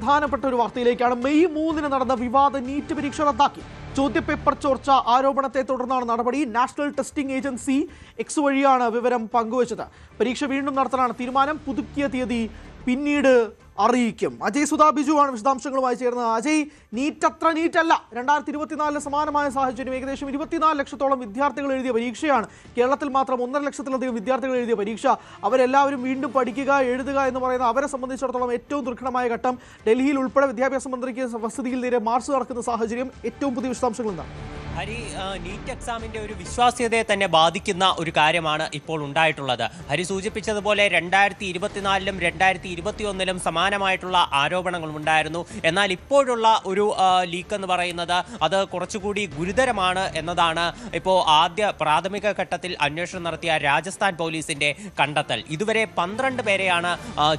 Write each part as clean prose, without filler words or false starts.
പ്രധാനപ്പെട്ട ഒരു വാർത്തയിലേക്കാണ്. മെയ് 3 നടന്ന വിവാദ നീറ്റ് പരീക്ഷ റദ്ദാക്കി. ചോദ്യപേപ്പർ ചോർച്ച ആരോപണത്തെ തുടർന്നാണ് നടപടി. നാഷണൽ ടെസ്റ്റിംഗ് ഏജൻസി എക്സ് വഴിയാണ് വിവരം പങ്കുവച്ചത്. പരീക്ഷ വീണ്ടും നടത്താനാണ് തീരുമാനം. പുതുക്കിയ തീയതി പിന്നീട് അറിയിക്കും. അജയ് സുധാ ബിജു ആണ് വിശദാംശങ്ങളുമായി ചേർന്നത്. അജയ്, നീറ്റ് അത്ര നീറ്റല്ല. 2024 സമാനമായ സാഹചര്യം. ഏകദേശം 24 ലക്ഷത്തോളം വിദ്യാർത്ഥികൾ എഴുതിയ പരീക്ഷയാണ്. കേരളത്തിൽ മാത്രം 1.5 ലക്ഷത്തിലധികം വിദ്യാർത്ഥികൾ എഴുതിയ പരീക്ഷ. അവരെല്ലാവരും വീണ്ടും പഠിക്കുക, എഴുതുക എന്ന് പറയുന്ന അവരെ സംബന്ധിച്ചിടത്തോളം ഏറ്റവും ദുർഘടമായ ഘട്ടം. ഡൽഹിയിൽ ഉൾപ്പെടെ വിദ്യാഭ്യാസ മന്ത്രിക്ക് വസതിയിൽ നേരെ മാർച്ച് നടക്കുന്ന സാഹചര്യം. ഏറ്റവും പുതിയ വിശദാംശങ്ങൾ എന്താണ്? ഹരി, നീറ്റ് എക്സാമിന്റെ ഒരു വിശ്വാസ്യതയെ തന്നെ ബാധിക്കുന്ന ഒരു കാര്യമാണ് ഇപ്പോൾ ഉണ്ടായിട്ടുള്ളത്. ഹരി സൂചിപ്പിച്ചതുപോലെ 2024-ലും 2021-ലും സമാനമായിട്ടുള്ള ആരോപണങ്ങൾ ഉണ്ടായിരുന്നു. എന്നാൽ ഇപ്പോഴുള്ള ഒരു ലീക്ക് എന്ന് പറയുന്നത് അത് കുറച്ചുകൂടി ഗുരുതരമാണ് എന്നതാണ് ഇപ്പോൾ ആദ്യ പ്രാഥമിക ഘട്ടത്തിൽ അന്വേഷണം നടത്തിയ രാജസ്ഥാൻ പോലീസിന്റെ കണ്ടെത്തൽ. ഇതുവരെ 12 പേരെയാണ്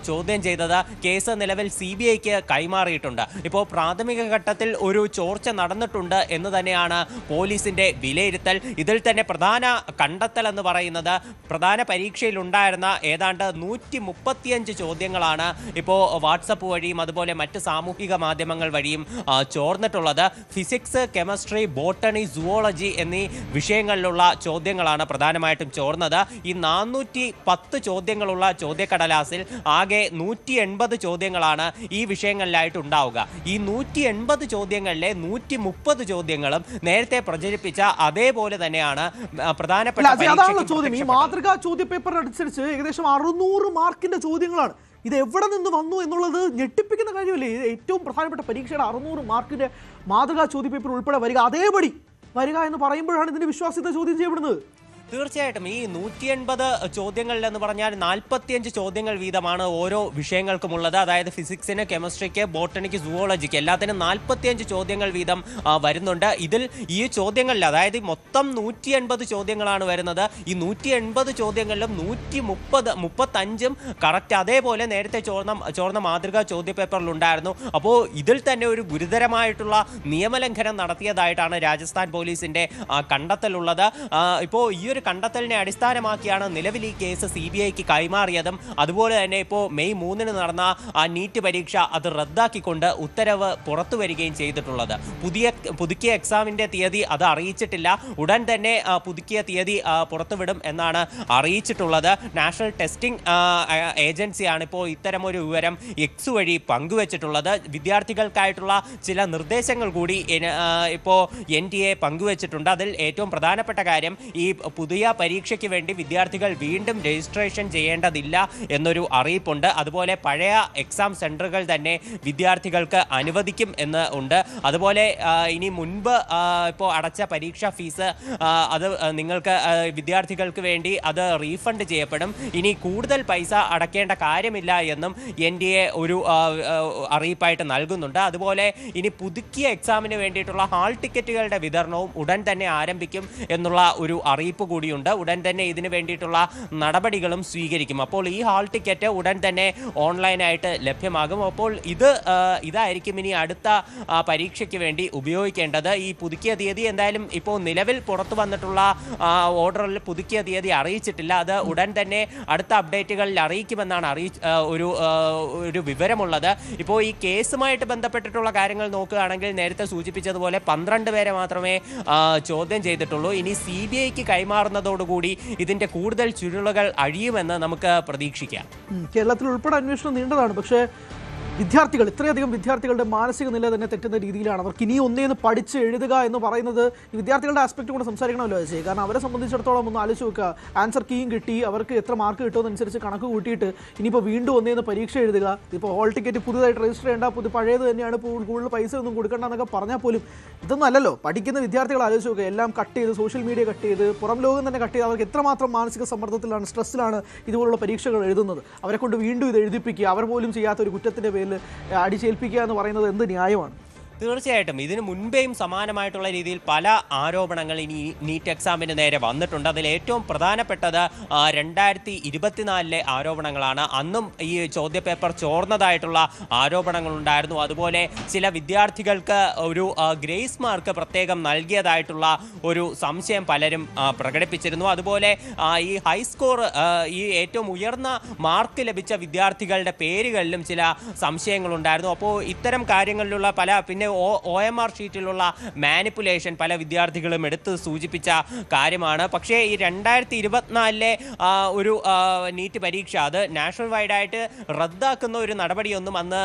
ചോദ്യം ചെയ്തത്. കേസ് നിലവിൽ CBIക്ക് കൈമാറിയിട്ടുണ്ട്. ഇപ്പോൾ പ്രാഥമിക ഘട്ടത്തിൽ ഒരു ചോർച്ച നടന്നിട്ടുണ്ട് എന്ന് തന്നെയാണ് പോലീസിന്റെ വിലയിരുത്തൽ. ഇതിൽ തന്നെ പ്രധാന കണ്ടെത്തൽ എന്ന് പറയുന്നത് പ്രധാന പരീക്ഷയിൽ ഉണ്ടായിരുന്ന ഏതാണ്ട് 135 ചോദ്യങ്ങളാണ് ഇപ്പോൾ വാട്സപ്പ് വഴിയും അതുപോലെ മറ്റ് സാമൂഹിക മാധ്യമങ്ങൾ വഴിയും ചോർന്നിട്ടുള്ളത്. ഫിസിക്സ്, കെമിസ്ട്രി, ബോട്ടണി, സുവോളജി എന്നീ വിഷയങ്ങളിലുള്ള ചോദ്യങ്ങളാണ് പ്രധാനമായിട്ടും ചോർന്നത്. ഈ 410 ചോദ്യങ്ങളുള്ള ചോദ്യക്കടലാസിൽ ആകെ 180 ചോദ്യങ്ങളാണ് ഈ വിഷയങ്ങളിലായിട്ട് ഉണ്ടാവുക. ഈ 180 ചോദ്യങ്ങളിലെ 130 ചോദ്യങ്ങളും നേരത്തെ പ്രചരിപ്പിച്ച അതേപോലെ തന്നെയാണ് പ്രധാനപ്പെട്ട ചോദ്യം. ഈ മാതൃകാ ചോദ്യ പേപ്പർ അനുസരിച്ച് ഏകദേശം 600 മാർക്കിന്റെ ചോദ്യങ്ങളാണ്. ഇത് എവിടെ നിന്ന് വന്നു എന്നുള്ളത് ഞെട്ടിപ്പിക്കുന്ന കാര്യമല്ലേ? ഏറ്റവും പ്രധാനപ്പെട്ട പരീക്ഷയുടെ 600 മാർക്കിന്റെ മാതൃകാ ചോദ്യ പേപ്പർ ഉൾപ്പെടെ വരിക, അതേപടി വരിക എന്ന് പറയുമ്പോഴാണ് ഇതിന്റെ വിശ്വാസ്യത ചോദ്യം ചെയ്യപ്പെടുന്നത്. തീർച്ചയായിട്ടും ഈ 180 ചോദ്യങ്ങളിൽ എന്ന് പറഞ്ഞാൽ 45 ചോദ്യങ്ങൾ വീതമാണ് ഓരോ വിഷയങ്ങൾക്കുമുള്ളത്. അതായത് ഫിസിക്സിന്, കെമിസ്ട്രിക്ക്, ബോട്ടണിക്ക്, സുവോളജിക്ക് എല്ലാത്തിനും 45 ചോദ്യങ്ങൾ വീതം വരുന്നുണ്ട്. ഇതിൽ ഈ ചോദ്യങ്ങളിൽ അതായത് മൊത്തം 180 ചോദ്യങ്ങളാണ് വരുന്നത്. ഈ 180 ചോദ്യങ്ങളിലും 135 കറക്റ്റ് അതേപോലെ നേരത്തെ ചോർന്ന മാതൃകാ ചോദ്യ പേപ്പറിൽ ഉണ്ടായിരുന്നു. അപ്പോൾ ഇതിൽ തന്നെ ഒരു ഗുരുതരമായിട്ടുള്ള നിയമലംഘനം നടത്തിയതായിട്ടാണ് രാജസ്ഥാൻ പോലീസിന്റെ കണ്ടെത്തലുള്ളത്. ഇപ്പോൾ ഈ ഒരു കണ്ടെത്തലിനെ അടിസ്ഥാനമാക്കിയാണ് നിലവിൽ ഈ കേസ് CBIക്ക് കൈമാറിയതും. അതുപോലെ തന്നെ ഇപ്പോൾ മെയ് 3 നടന്ന ആ നീറ്റ് പരീക്ഷ അത് റദ്ദാക്കിക്കൊണ്ട് ഉത്തരവ് പുറത്തു വരികയും ചെയ്തിട്ടുള്ളത്. പുതുക്കിയ എക്സാമിന്റെ തീയതി അത് അറിയിച്ചിട്ടില്ല. ഉടൻ തന്നെ പുതുക്കിയ തീയതി പുറത്തുവിടും എന്നാണ് അറിയിച്ചിട്ടുള്ളത്. നാഷണൽ ടെസ്റ്റിംഗ് ഏജൻസിയാണ് ഇപ്പോൾ ഇത്തരമൊരു വിവരം എക്സ് വഴി പങ്കുവച്ചിട്ടുള്ളത്. വിദ്യാർത്ഥികൾക്കായിട്ടുള്ള ചില നിർദ്ദേശങ്ങൾ കൂടി ഇപ്പോൾ NTA പങ്കുവച്ചിട്ടുണ്ട്. അതിൽ ഏറ്റവും പ്രധാനപ്പെട്ട കാര്യം ഈ പുതിയ പരീക്ഷയ്ക്ക് വേണ്ടി വിദ്യാർത്ഥികൾ വീണ്ടും രജിസ്ട്രേഷൻ ചെയ്യേണ്ടതില്ല എന്നൊരു അറിയിപ്പുണ്ട്. അതുപോലെ പഴയ എക്സാം സെന്ററുകൾ തന്നെ വിദ്യാർത്ഥികൾക്ക് അനുവദിക്കും എന്ന് ഉണ്ട്. അതുപോലെ ഇനി മുൻപ് ഇപ്പോൾ അടച്ച പരീക്ഷാ ഫീസ് അത് നിങ്ങൾക്ക് വിദ്യാർത്ഥികൾക്ക് വേണ്ടി അത് റീഫണ്ട് ചെയ്യപ്പെടും. ഇനി കൂടുതൽ പൈസ അടയ്ക്കേണ്ട കാര്യമില്ല എന്നും NTA ഒരു അറിയിപ്പായിട്ട് നൽകുന്നുണ്ട്. അതുപോലെ ഇനി പുതുക്കിയ എക്സാമിന് വേണ്ടിയിട്ടുള്ള ഹാൾ ടിക്കറ്റുകളുടെ വിതരണവും ഉടൻ തന്നെ ആരംഭിക്കും എന്നുള്ള ഒരു അറിയിപ്പ് കൂടിയുണ്ട്. ഉടൻ തന്നെ ഇതിനു വേണ്ടിയിട്ടുള്ള നടപടികളും സ്വീകരിക്കും. അപ്പോൾ ഈ ഹാൾ ടിക്കറ്റ് ഉടൻ തന്നെ ഓൺലൈനായിട്ട് ലഭ്യമാകും. അപ്പോൾ ഇതായിരിക്കും ഇനി അടുത്ത പരീക്ഷയ്ക്ക് വേണ്ടി ഉപയോഗിക്കേണ്ടത്. ഈ പുതുക്കിയ തീയതി എന്തായാലും ഇപ്പോൾ നിലവിൽ പുറത്തു വന്നിട്ടുള്ള ഓർഡറിൽ പുതുക്കിയ തീയതി അറിയിച്ചിട്ടില്ല. അത് ഉടൻ തന്നെ അടുത്ത അപ്ഡേറ്റുകളിൽ അറിയിക്കുമെന്നാണ് ഒരു വിവരമുള്ളത്. ഇപ്പോൾ ഈ കേസുമായിട്ട് ബന്ധപ്പെട്ടിട്ടുള്ള കാര്യങ്ങൾ നോക്കുകയാണെങ്കിൽ നേരത്തെ സൂചിപ്പിച്ചതുപോലെ 12 പേരെ മാത്രമേ ചോദ്യം ചെയ്തിട്ടുള്ളൂ. ഇനി CBIക്ക് കൈമാറുന്നതോടുകൂടി ഇതിന്റെ കൂടുതൽ ചുരുളുകൾ അഴിയുമെന്ന് നമുക്ക് പ്രതീക്ഷിക്കാം. കേരളത്തിൽ ഉൾപ്പെടെ അന്വേഷണം നീണ്ടതാണ്. പക്ഷേ വിദ്യാർത്ഥികൾ, ഇത്രയധികം വിദ്യാർത്ഥികളുടെ മാനസിക നില തന്നെ തെറ്റുന്ന രീതിയിലാണ്. അവർക്ക് ഇനി ഒന്നേന്ന് പഠിച്ച് എഴുതുക എന്ന് പറയുന്നത് ഈ വിദ്യാർത്ഥികളുടെ ആസ്പെക്ട് കൂടെ സംസാരിക്കണമല്ലോ ചെയ്യും. കാരണം അവരെ സംബന്ധിച്ചിടത്തോളം ഒന്ന് ആലോചിച്ച് നോക്കുക. ആൻസർ കീയും കിട്ടി, അവർക്ക് എത്ര മാർക്ക് കിട്ടുമെന്നനുസരിച്ച് കണക്ക് കൂട്ടിയിട്ട് ഇനിയിപ്പോൾ വീണ്ടും ഒന്നേന്ന് പരീക്ഷ എഴുതുക. ഇപ്പോൾ ഹോൾ ടിക്കറ്റ് പുതുതായിട്ട് രജിസ്റ്റർ ചെയ്യേണ്ട, പഴയത് തന്നെയാണ്, കൂടുതൽ പൈസ ഒന്നും കൊടുക്കേണ്ട എന്നൊക്കെ പറഞ്ഞാൽ പോലും ഇതൊന്നും അല്ലല്ലോ. പഠിക്കുന്ന വിദ്യാർത്ഥികൾ ആലോചിച്ച് നോക്കുക. എല്ലാം കട്ട് ചെയ്ത്, സോഷ്യൽ മീഡിയ കട്ട് ചെയ്ത്, പുറം ലോകം തന്നെ കട്ട് ചെയ്ത് അവർക്ക് എത്രമാത്രം മാനസിക സമ്മർദ്ദത്തിലാണ്, സ്ട്രെസ്സിലാണ് ഇതുപോലുള്ള പരീക്ഷകൾ എഴുതുന്നത്. അവരെ കൊണ്ട് വീണ്ടും ഇത് എഴുതിപ്പിക്കുക, അവർ പോലും ചെയ്യാത്ത ഒരു കുറ്റത്തിൻ്റെ പേരിൽ അടിച്ചേൽപ്പിക്കുക എന്ന് പറയുന്നത് എന്ത് ന്യായമാണ്? തീർച്ചയായിട്ടും ഇതിനു മുൻപേയും സമാനമായിട്ടുള്ള രീതിയിൽ പല ആരോപണങ്ങൾ ഇനി നീറ്റ് എക്സാമിന് നേരെ വന്നിട്ടുണ്ട്. അതിൽ ഏറ്റവും പ്രധാനപ്പെട്ടത് 2024 ആരോപണങ്ങളാണ്. അന്നും ഈ ചോദ്യപേപ്പർ ചോർന്നതായിട്ടുള്ള ആരോപണങ്ങളുണ്ടായിരുന്നു. അതുപോലെ ചില വിദ്യാർത്ഥികൾക്ക് ഒരു ഗ്രേസ് മാർക്ക് പ്രത്യേകം നൽകിയതായിട്ടുള്ള ഒരു സംശയം പലരും പ്രകടിപ്പിച്ചിരുന്നു. അതുപോലെ ഈ ഹൈസ്കോർ ഈ ഏറ്റവും ഉയർന്ന മാർക്ക് ലഭിച്ച വിദ്യാർത്ഥികളുടെ പേരുകളിലും ചില സംശയങ്ങളുണ്ടായിരുന്നു. അപ്പോൾ ഇത്തരം കാര്യങ്ങളിലുള്ള പിന്നെ OMR ഷീറ്റിലുള്ള മാനിപ്പുലേഷൻ പല വിദ്യാർത്ഥികളും എടുത്ത് സൂചിപ്പിച്ച കാര്യമാണ്. പക്ഷേ ഈ 2024 ഒരു നീറ്റ് പരീക്ഷ അത് നാഷണൽ വൈഡായിട്ട് റദ്ദാക്കുന്ന ഒരു നടപടിയൊന്നും അന്ന്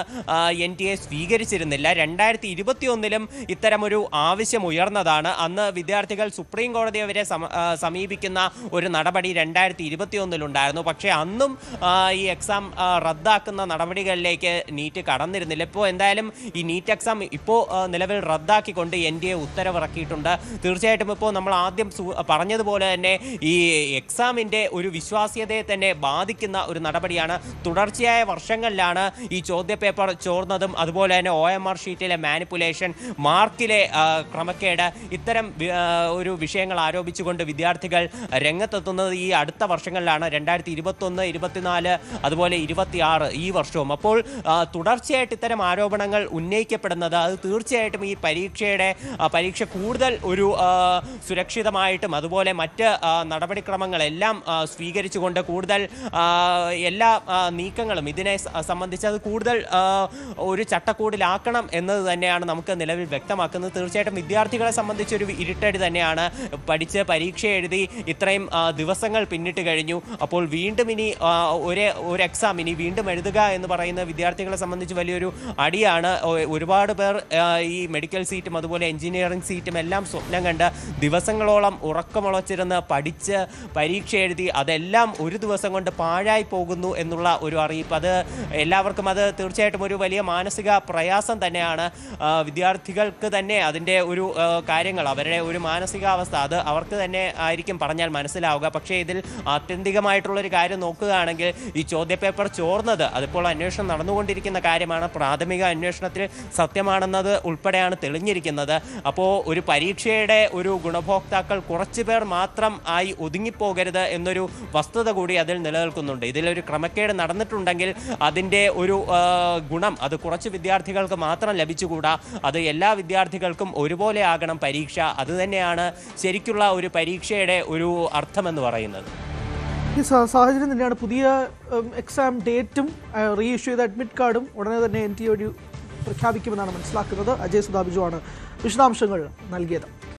NTA സ്വീകരിച്ചിരുന്നില്ല. 2021 ഇത്തരമൊരു ആവശ്യം ഉയർന്നതാണ്. അന്ന് വിദ്യാർത്ഥികൾ സുപ്രീം കോടതിയെ വരെ സമീപിക്കുന്ന ഒരു നടപടി 2021 പക്ഷേ അന്നും ഈ എക്സാം റദ്ദാക്കുന്ന നടപടികളിലേക്ക് നീറ്റ് കടന്നിരുന്നില്ല. ഇപ്പോൾ എന്തായാലും ഈ നീറ്റ് എക്സാം ഇപ്പോൾ നിലവിൽ റദ്ദാക്കിക്കൊണ്ട് NTA ഉത്തരവിറക്കിയിട്ടുണ്ട്. തീർച്ചയായിട്ടും ഇപ്പോൾ നമ്മൾ ആദ്യം പറഞ്ഞതുപോലെ തന്നെ ഈ എക്സാമിൻ്റെ ഒരു വിശ്വാസ്യതയെ തന്നെ ബാധിക്കുന്ന ഒരു നടപടിയാണ്. തുടർച്ചയായ വർഷങ്ങളിലാണ് ഈ ചോദ്യപേപ്പർ ചോർന്നതും അതുപോലെ തന്നെ OMR ഷീറ്റിലെ മാനിപ്പുലേഷൻ, മാർക്കിലെ ക്രമക്കേട്, ഇത്തരം ഒരു വിഷയങ്ങൾ ആരോപിച്ചുകൊണ്ട് വിദ്യാർത്ഥികൾ രംഗത്തെത്തുന്നത് ഈ അടുത്ത വർഷങ്ങളിലാണ്. 2021, 24 അതുപോലെ 26 ഈ വർഷവും. അപ്പോൾ തുടർച്ചയായിട്ട് ഇത്തരം ആരോപണങ്ങൾ ഉന്നയിക്കപ്പെടുന്നത് അത് തീർച്ചയായിട്ടും ഈ പരീക്ഷ കൂടുതൽ ഒരു സുരക്ഷിതമായിട്ടും അതുപോലെ മറ്റ് നടപടിക്രമങ്ങളെല്ലാം സ്വീകരിച്ചുകൊണ്ട് കൂടുതൽ എല്ലാ നീക്കങ്ങളും ഇതിനെ സംബന്ധിച്ച് അത് കൂടുതൽ ഒരു ചട്ടക്കൂടിലാക്കണം എന്നത് തന്നെയാണ് നമുക്ക് നിലവിൽ വ്യക്തമാക്കുന്നത്. തീർച്ചയായിട്ടും വിദ്യാർത്ഥികളെ സംബന്ധിച്ചൊരു ഇരുട്ടടി തന്നെയാണ്. പഠിച്ച് പരീക്ഷ എഴുതി ഇത്രയും ദിവസങ്ങൾ പിന്നിട്ട് കഴിഞ്ഞു. അപ്പോൾ വീണ്ടും ഇനി ഒരു എക്സാം ഇനി വീണ്ടും എഴുതുക എന്ന് പറയുന്ന വിദ്യാർത്ഥികളെ സംബന്ധിച്ച് വലിയൊരു അടിയാണ്. ഒരുപാട് പേർ ഈ മെഡിക്കൽ സീറ്റും അതുപോലെ എഞ്ചിനീയറിംഗ് സീറ്റും എല്ലാം സ്വപ്നം കണ്ട് ദിവസങ്ങളോളം ഉറക്കമുളച്ചിരുന്ന് പഠിച്ച് പരീക്ഷ എഴുതി അതെല്ലാം ഒരു ദിവസം കൊണ്ട് പാഴായി പോകുന്നു എന്നുള്ള ഒരു അറിയിപ്പ് അത് എല്ലാവർക്കും അത് തീർച്ചയായിട്ടും ഒരു വലിയ മാനസിക പ്രയാസം തന്നെയാണ്. വിദ്യാർത്ഥികൾക്ക് തന്നെ അതിൻ്റെ ഒരു കാര്യങ്ങൾ അവരുടെ ഒരു മാനസികാവസ്ഥ അത് അവർക്ക് തന്നെ ആയിരിക്കും പറഞ്ഞാൽ മനസ്സിലാവുക. പക്ഷേ ഇതിൽ ആത്യന്തികമായിട്ടുള്ളൊരു കാര്യം നോക്കുകയാണെങ്കിൽ ഈ ചോദ്യപേപ്പർ ചോർന്നത് അതിപ്പോൾ അന്വേഷണം നടന്നുകൊണ്ടിരിക്കുന്ന കാര്യമാണ്. പ്രാഥമിക അന്വേഷണത്തിൽ സത്യമാണെന്നത് ഉൾപ്പെടെയാണ് തെളിഞ്ഞിരിക്കുന്നത്. അപ്പോൾ ഒരു പരീക്ഷയുടെ ഒരു ഗുണഭോക്താക്കൾ കുറച്ചു പേർ മാത്രം ആയി ഒതുങ്ങിപ്പോകരുത് എന്നൊരു വസ്തുത കൂടി അതിൽ നിലനിൽക്കുന്നുണ്ട്. ഇതിലൊരു ക്രമക്കേട് നടന്നിട്ടുണ്ടെങ്കിൽ അതിൻ്റെ ഒരു ഗുണം അത് കുറച്ച് വിദ്യാർത്ഥികൾക്ക് മാത്രം ലഭിച്ചുകൂടാ. അത് എല്ലാ വിദ്യാർത്ഥികൾക്കും ഒരുപോലെ ആകണം പരീക്ഷ. അതുതന്നെയാണ് ശരിക്കുള്ള ഒരു പരീക്ഷയുടെ ഒരു അർത്ഥമെന്ന് പറയുന്നത്. ഈ സാഹചര്യം തന്നെയാണ് പുതിയ എക്സാം ഡേറ്റും റീ ഇഷ്യൂ ചെയ്ത അഡ്മിറ്റ് കാർഡും ഉടനെ തന്നെ NTA പ്രഖ്യാപിക്കുമെന്നാണ് മനസ്സിലാക്കുന്നത്. അജയ് സുധാ ബിജു ആണ് വിശദാംശങ്ങൾ നൽകിയത്.